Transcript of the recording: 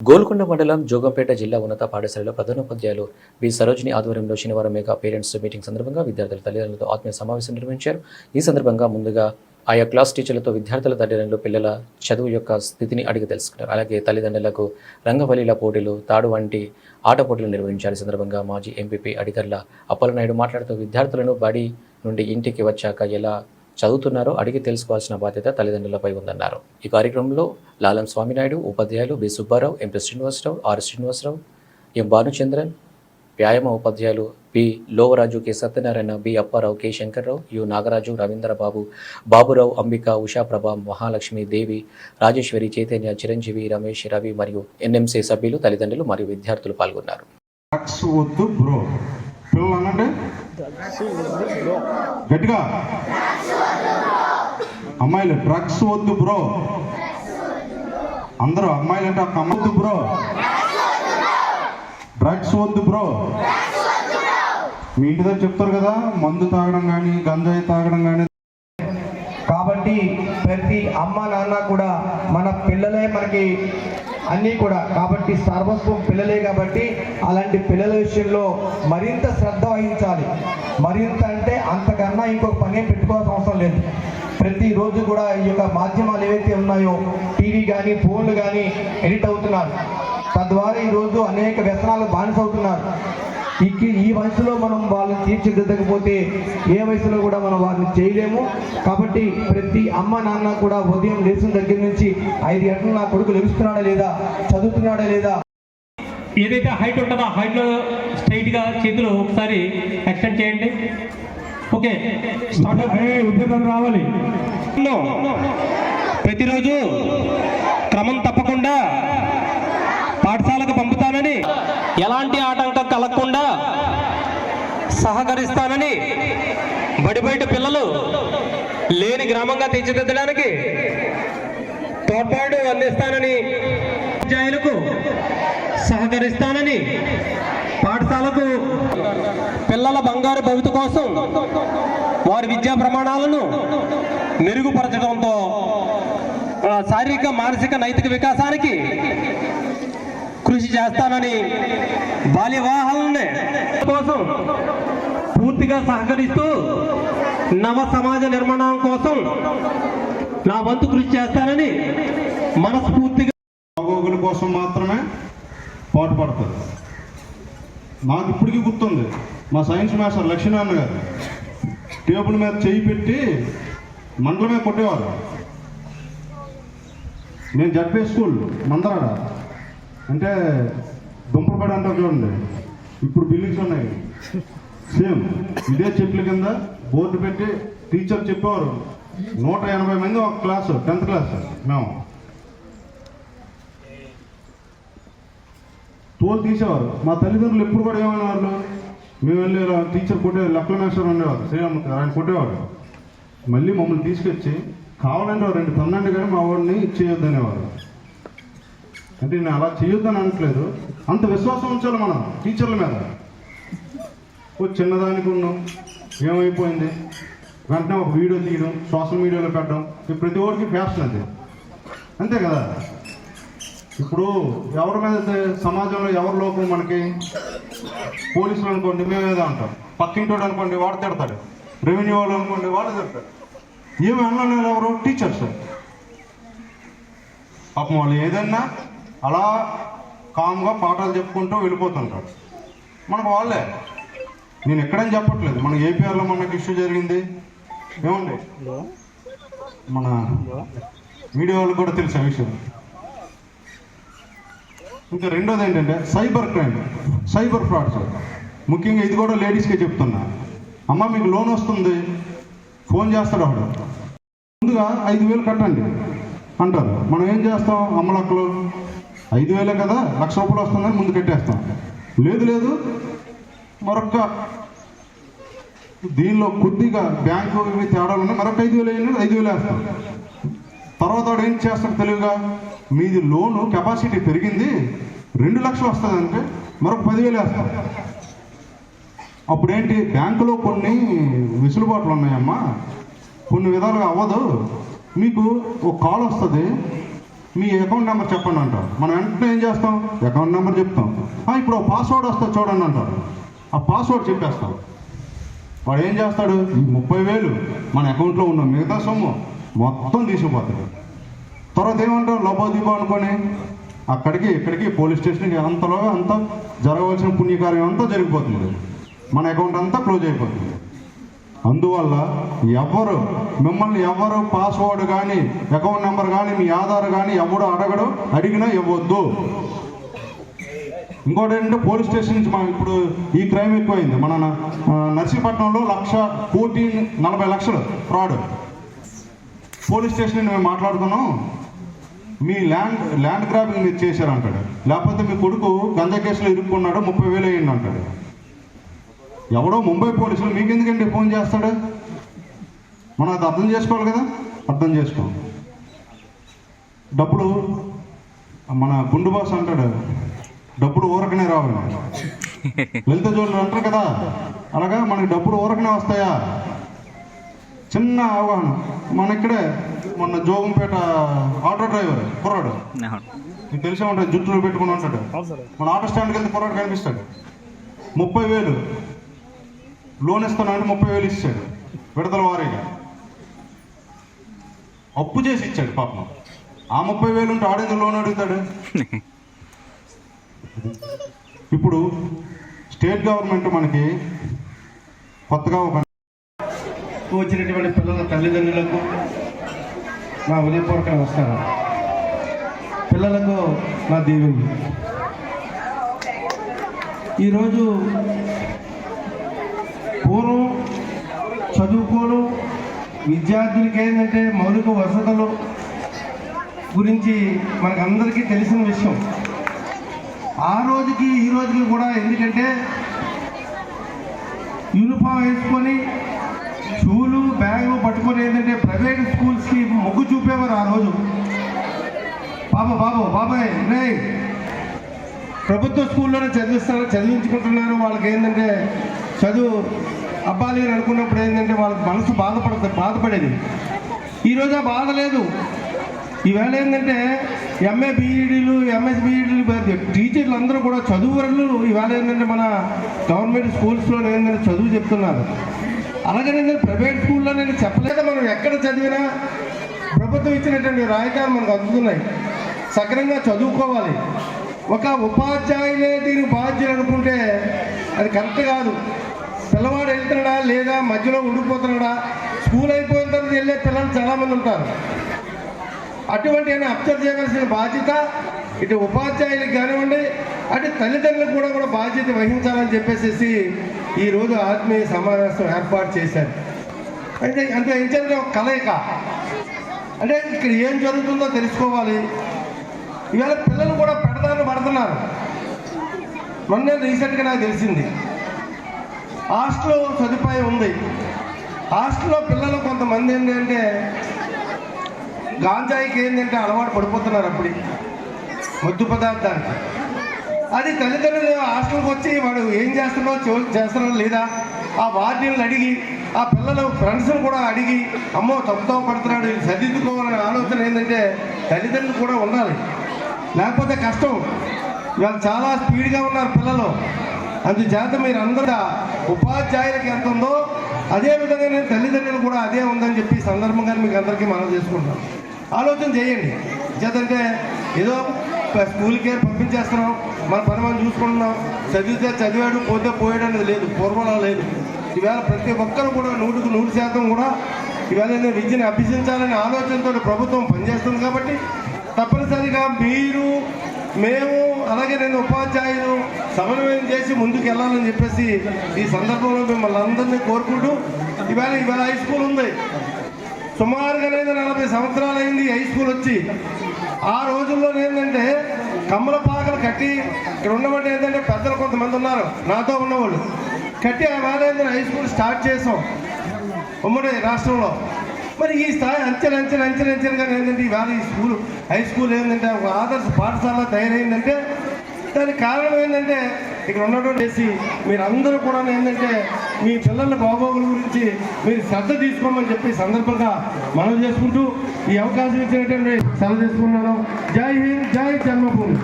గోల్కొండ మండలం జోగంపేట జిల్లా ఉన్నత పాఠశాలలో ప్రధానోపాధ్యాయులు బి సరోజిని ఆధ్వర్యంలో శనివారం మెగా పేరెంట్స్ మీటింగ్ సందర్భంగా విద్యార్థుల తల్లిదండ్రులతో ఆత్మీయ సమావేశం నిర్వహించారు. ఈ సందర్భంగా ముందుగా ఆయా క్లాస్ టీచర్లతో విద్యార్థుల తల్లిదండ్రులు పిల్లల చదువు యొక్క స్థితిని అడిగి తెలుసుకున్నారు. అలాగే తల్లిదండ్రులకు రంగవల్లీల పోటీలు, తాడు వంటి ఆట పోటీలు నిర్వహించారు. ఈ సందర్భంగా మాజీ ఎంపీపీ అడిగర్ల అప్పలనాయుడు మాట్లాడుతూ విద్యార్థులను బడి నుండి ఇంటికి వచ్చాక ఎలా చదువుతున్నారో అడిగి తెలుసుకోవాల్సిన బాధ్యత తల్లిదండ్రులపై ఉందన్నారు. ఈ కార్యక్రమంలో లాలం స్వామినాయుడు, ఉపాధ్యాయులు B Subbarao, MP Srinivasarao, R Srinivasarao, M Bhanuchandran, వ్యాయామ ఉపాధ్యాయులు B Lovaraju, K Satyanarayana, B Apparao, K Sankarrao, U Nagaraju, Ravindrababu, Baburao, Ambika, Ushaprabha, Mahalakshmi, Devi, Rajeshwari, Chaitanya, Chiranjeevi, Ramesh, Ravi మరియు ఎన్ఎంసీ సభ్యులు, తల్లిదండ్రులు మరియు విద్యార్థులు పాల్గొన్నారు. గట్టిగా అమ్మాయిలు డ్రగ్స్ వద్దు బ్రో. అందరూ అమ్మాయిలు అంటే ఒక అమ్మద్దు బ్రో, డ్రగ్స్ వద్దు బ్రో. మీ ఇంటి దగ్గర చెప్తారు కదా, మందు తాగడం కానీ గంజాయి తాగడం కానీ. కాబట్టి ప్రతి అమ్మ నాన్న కూడా మన పిల్లలే మనకి అన్నీ కూడా, కాబట్టి సర్వస్వం పిల్లలే. కాబట్టి అలాంటి పిల్లల విషయంలో మరింత శ్రద్ధ వహించాలి. మరింత అంటే అంతకన్నా ఇంకొక పని పెట్టుకోవాల్సిన అవసరం లేదు. ప్రతిరోజు కూడా ఈ యొక్క మాధ్యమాలు ఏవైతే ఉన్నాయో, టీవీ కానీ ఫోన్లు కానీ ఎడిట్ అవుతున్నారు. తద్వారా ఈరోజు అనేక వ్యసనాలకు బానిస అవుతున్నారు. ఈ వయసులో మనం వాళ్ళని తీర్చిదిద్దకపోతే ఏ వయసులో కూడా మనం వారిని చేయలేము. కాబట్టి ప్రతి అమ్మ నాన్న కూడా ఉదయం లేచిన దగ్గర నుంచి 5 గంటలు నా కొడుకు లెగుస్తున్నాడా లేదా, చదువుతున్నాడా లేదా, ఏదైతే హైట్ ఉంటుందో ఆ హైట్లో స్ట్రైట్గా చేతులు ఒకసారి ఎక్స్టెండ్ చేయండి. ఓకే, ఉద్యోగం రావాలి. ప్రతిరోజు క్రమం తప్పకుండా పాఠశాలకు పంపుతానని, ఎలాంటి ఆటంకం కలగకుండా సహకరిస్తానని, బయట పిల్లలు లేని గ్రామంగా తీర్చిదిద్దడానికి తోడ్పాటు అందిస్తానని, ఉపాధ్యాయులకు సహకరిస్తానని, పాఠశాలకు పిల్లల బంగారు భవిత కోసం వారి విద్యా ప్రమాణాలను మెరుగుపరచడంతో శారీరక మానసిక నైతిక వికాసానికి కృషి చేస్తానని, బాల్య వివాహాలని కోసం పూర్తిగా సహకరిస్తూ నవ సమాజ నిర్మాణం కోసం నా వంతు కృషి చేస్తానని మనస్ఫూర్తిగా బాగోగుల కోసం మాత్రమే పాటుపడుతుంది. నాకు ఇప్పటికీ గుర్తుంది, మా సైన్స్ మాస్టర్ లక్ష్మీనారాయణ గారు టేబుల్ మీద చేయి పెట్టి మండలమే కొట్టేవారు. నేను జడ్పీ స్కూల్ మందరాడ అంటే దుంపలపడి అంటారు చూడండి, ఇప్పుడు బిల్డింగ్స్ ఉన్నాయి. సేమ్ ఇదే చెట్ల కింద బోర్డు పెట్టి టీచర్ చెప్పేవారు. 180 మంది ఒక క్లాసు, 10th క్లాస్. మేము తోలు తీసేవారు. మా తల్లిదండ్రులు ఎప్పుడు కూడా ఏమైనా వాళ్ళు, మేము వెళ్ళి టీచర్ కొట్టే లక్కల మేస్టర్ ఉండేవారు, శ్రీరామ్ ఆయన కొట్టేవాడు. మళ్ళీ మమ్మల్ని తీసుకొచ్చి కావాలంటే 2 తన్నండి కానీ మా వాడిని చేయొద్దనేవారు. అంటే నేను అలా చేయొద్దని అనట్లేదు, అంత విశ్వాసం ఉంచాలి మనం టీచర్ల మీద. ఓ చిన్నదానికి ఉన్నాం, ఏమైపోయింది వెంటనే ఒక వీడియో తీయడం, సోషల్ మీడియాలో పెట్టడం, ప్రతి ఒక్కరికి ఫ్యాషన్ అది, అంతే కదా. ఇప్పుడు ఎవరి మీద సమాజంలో ఎవరి లోపం మనకి, పోలీసులు అనుకోండి మేమేదో అంటాం, పక్కింటోడు అనుకోండి వాడు తిడతాడు, రెవెన్యూ వాళ్ళు అనుకోండి వాళ్ళు తిడతాడు. ఏమి అన్న ఎవరు, టీచర్స్. పాపం వాళ్ళు ఏదన్నా అలా కామ్గా పాఠాలు చెప్పుకుంటూ వెళ్ళిపోతుంటారు. మనకు వాళ్ళే, నేను ఎక్కడని చెప్పట్లేదు, మన ఏపీఆర్లో మనకి ఇష్యూ జరిగింది ఏమండి, మన మీడియా వాళ్ళకి కూడా తెలుసు ఆ విషయం. ఇంకా రెండోది ఏంటంటే సైబర్ క్రైమ్, సైబర్ ఫ్రాడ్స్. ముఖ్యంగా ఇది కూడా లేడీస్కే చెప్తున్నా. అమ్మ మీకు లోన్ వస్తుంది, ఫోన్ చేస్తాడు వాడు, ముందుగా 5,000 కట్టండి అంటారు. మనం ఏం చేస్తాం, అమ్మలక్కలు 5,000 కదా, ₹1,00,000 వస్తుందని ముందు కట్టేస్తాం. లేదు మరొక దీనిలో కొద్దిగా బ్యాంకు తేడాలు ఉన్నాయి, మరొక 5,000 వేస్తాం. తర్వాత వాడు ఏం చేస్తాడు తెలివిగా, మీది లోను కెపాసిటీ పెరిగింది 2 లక్షలు వస్తుంది అంటే మరొక 10,000 వేస్తాం. అప్పుడేంటి, బ్యాంకులో కొన్ని వెసులుబాట్లు ఉన్నాయమ్మా, కొన్ని విధాలుగా అవ్వదు, మీకు ఒక కాల్ వస్తుంది, మీ అకౌంట్ నెంబర్ చెప్పండి అంటారు. మనం వెంటనే ఏం చేస్తాం, అకౌంట్ నెంబర్ చెప్తాం. ఇప్పుడు పాస్వర్డ్ వస్తుంది చూడండి అంటారు. ఆ పాస్వర్డ్ చెప్పేస్తాం. వాడు ఏం చేస్తాడు, ఈ 30,000 మన అకౌంట్లో ఉన్న మిగతా సొమ్ము మొత్తం తీసుకుపోతాడు. తర్వాత ఏమంటారు, లోబోదీపో అనుకొని అక్కడికి ఇక్కడికి పోలీస్ స్టేషన్కి అంతలోగా అంతా జరగవలసిన పుణ్యకార్యం అంతా జరిగిపోతుంది. మన అకౌంట్ అంతా క్లోజ్ అయిపోతుంది. అందువల్ల మిమ్మల్ని ఎవరు పాస్వర్డ్ కానీ అకౌంట్ నెంబర్ కానీ మీ ఆధార్ కానీ ఎవడు అడిగినా ఇవ్వద్దు. ఇంకోటి ఏంటంటే పోలీస్ స్టేషన్ నుంచి ఇప్పుడు ఈ క్రైమ్ ఎక్కువైంది. మన నర్సీపట్నంలో 40 లక్షలు ఫ్రాడ్. పోలీస్ స్టేషన్ మేము మాట్లాడుకున్నాం, మీ ల్యాండ్ గ్రాబింగ్ మీరు చేశారంటాడు. లేకపోతే మీ కొడుకు గంజా కేసులో ఇరుక్కున్నాడు 30,000 అయ్యింది అంటాడు. ఎవడో ముంబై పోలీసులు మీకు ఎందుకంటే ఫోన్ చేస్తాడు? మనం అది అర్థం చేసుకోవాలి కదా. అర్థం చేసుకో. డబ్బులు మన గుండు బాస్ అంటాడు, డబ్బులు ఊరకనే రావాలి. లలిత జోళ్ళు అంటారు కదా, అలాగా మనకి డబ్బులు ఊరకనే వస్తాయా? చిన్న అవగాహన. మన ఇక్కడే మొన్న జోగంపేట ఆటో డ్రైవర్ కుర్రాడు, మీకు తెలిసే ఉంటాడు, జుట్టులు పెట్టుకుని ఉంటాడు. మన ఆటో స్టాండ్కి వెళ్తే కుర్రాడు కనిపిస్తాడు. 30,000 లోన్ ఇస్తానంటే 30,000 ఇచ్చాడు. విడతల వారీగా అప్పు చేసి ఇచ్చాడు పాపం. ఆ 30,000 ఉంటే ఆడేందుకు లోన్ అడుగుతాడు? ఇప్పుడు స్టేట్ గవర్నమెంట్ మనకి కొత్తగా వచ్చినటువంటి పిల్లల తల్లిదండ్రులకు నా ఉదయపూర్వక నమస్కారం. పిల్లలకు నా దీవెనలు. ఈరోజు పూర్వం చదువుకోను విద్యార్థులకి ఏంటంటే మౌలిక వసతులు గురించి మనకందరికీ తెలిసిన విషయం. ఆ రోజుకి ఈ రోజుకి కూడా ఎందుకంటే యూనిఫామ్ వేసుకొని షూలు బ్యాగులు పట్టుకొని ఏంటంటే ప్రైవేట్ స్కూల్స్కి మొగ్గు చూపేవారు ఆ రోజు. బాబాయ్ రే ప్రభుత్వ స్కూల్లోనే చదివించుకుంటున్నారు. వాళ్ళకి ఏంటంటే చదువు అబ్బాలి అని అనుకున్నప్పుడు ఏంటంటే వాళ్ళకి మనసు బాధపడేది. ఈరోజు ఆ బాధ లేదు. ఈవేళ ఏంటంటే ఎంఏ బీఈడీలు ఎంఎస్ బీఈడీలు టీచర్లు అందరూ కూడా చదువులు ఈవేళ ఏంటంటే మన గవర్నమెంట్ స్కూల్స్లో ఏంటంటే చదువు చెప్తున్నారు. అలాగే నేను ప్రైవేట్ స్కూల్లో నేను చెప్పలేదు. మనం ఎక్కడ చదివినా ప్రభుత్వం ఇచ్చినటువంటి రాయితీలు మనకు అందుతున్నాయి. సక్రమంగా చదువుకోవాలి. ఒక ఉపాధ్యాయులే దీనికి బాధ్యత అనుకుంటే అది కరెక్ట్ కాదు. పిల్లవాడు వెళ్తున్నాడా లేదా మధ్యలో ఉండిపోతున్నాడా, స్కూల్ అయిపోయిన తర్వాత వెళ్ళే పిల్లలు చాలామంది ఉంటారు. అటువంటి అబ్జర్వ్ చేయవలసిన బాధ్యత ఇటు ఉపాధ్యాయులకు కానివ్వండి, అటు తల్లిదండ్రులకు కూడా బాధ్యత వహించాలని చెప్పేసి ఈరోజు ఆత్మీయ సమావేశం ఏర్పాటు చేశారు. అంటే అంటే ఏంటంటే ఒక కలయిక. అంటే ఇక్కడ ఏం జరుగుతుందో తెలుసుకోవాలి. ఇవాళ పిల్లలు కూడా పెడదాన్ని పడుతున్నారు. మొన్నే రీసెంట్గా నాకు తెలిసింది, హాస్టల్ సదుపాయం ఉంది. హాస్టల్లో పిల్లలు కొంతమంది ఏంటంటే గాంజాయికి ఏంటంటే అలవాటు పడిపోతున్నారు. అప్పుడు మత్తు పదార్థానికి అది తల్లిదండ్రులు హాస్టల్కి వచ్చి వాడు ఏం చేస్తున్నారో లేదా ఆ వార్డెన్లు అడిగి, ఆ పిల్లలు ఫ్రెండ్స్ని కూడా అడిగి, అమ్మో తప్పుతో పడుతున్నాడు సరిదిద్దుకోవాలనే ఆలోచన ఏంటంటే తల్లిదండ్రులు కూడా ఉండాలి. లేకపోతే కష్టం. ఇవాళ చాలా స్పీడ్గా ఉన్నారు పిల్లలు. అందుచేత మీరు అందరూ ఉపాధ్యాయులకి ఎంత ఉందో అదేవిధంగా నేను తల్లిదండ్రులు కూడా అదే ఉందని చెప్పి సందర్భంగా మీకు అందరికీ మనం చేసుకుంటాం. ఆలోచన చేయండి. చేతంటే ఏదో స్కూల్కే పంపించేస్తున్నాం, మన పని మనం చూసుకుంటున్నాం, చదివితే చదివాడు పోతే పోయాడు అనేది లేదు, పూర్వంలో లేదు. ఈవేళ ప్రతి ఒక్కరు కూడా 100% కూడా ఈవేళ విద్యను అభ్యసించాలనే ఆలోచనతో ప్రభుత్వం పనిచేస్తుంది. కాబట్టి తప్పనిసరిగా మీరు మేము అలాగే నేను ఉపాధ్యాయులు సమన్వయం చేసి ముందుకు వెళ్ళాలని చెప్పేసి ఈ సందర్భంలో మిమ్మల్ని అందరినీ కోరుకుంటూ, ఈవేళ హై స్కూల్ ఉంది. సుమారుగా 40 సంవత్సరాలు అయింది హై స్కూల్ వచ్చి. ఆ రోజుల్లో ఏంటంటే కమ్మలపాకలు కట్టి ఇక్కడ ఉన్నవాళ్ళు ఏంటంటే పెద్దలు కొంతమంది ఉన్నారు నాతో ఉన్నవాళ్ళు కట్టి ఆ వేళ ఏంటంటే హై స్కూల్ స్టార్ట్ చేసాం ఉమ్మడి రాష్ట్రంలో. మరి ఈ స్థాయి అంచెలుగా ఏంటంటే ఈవేళ ఈ హై స్కూల్ ఏంటంటే ఒక ఆదర్శ పాఠశాల తయారైందంటే దానికి కారణం ఏంటంటే ఇక్కడ ఉన్నటువంటి చేసి మీరందరూ కూడా ఏంటంటే మీ పిల్లల బాగోగుల గురించి మీరు శ్రద్ధ తీసుకోమని చెప్పి సందర్భంగా మనం చేసుకుంటూ ఈ అవకాశం ఇచ్చినటువంటి సెలవు తీసుకున్నాను. జై హింద్, జై జన్మభూమి.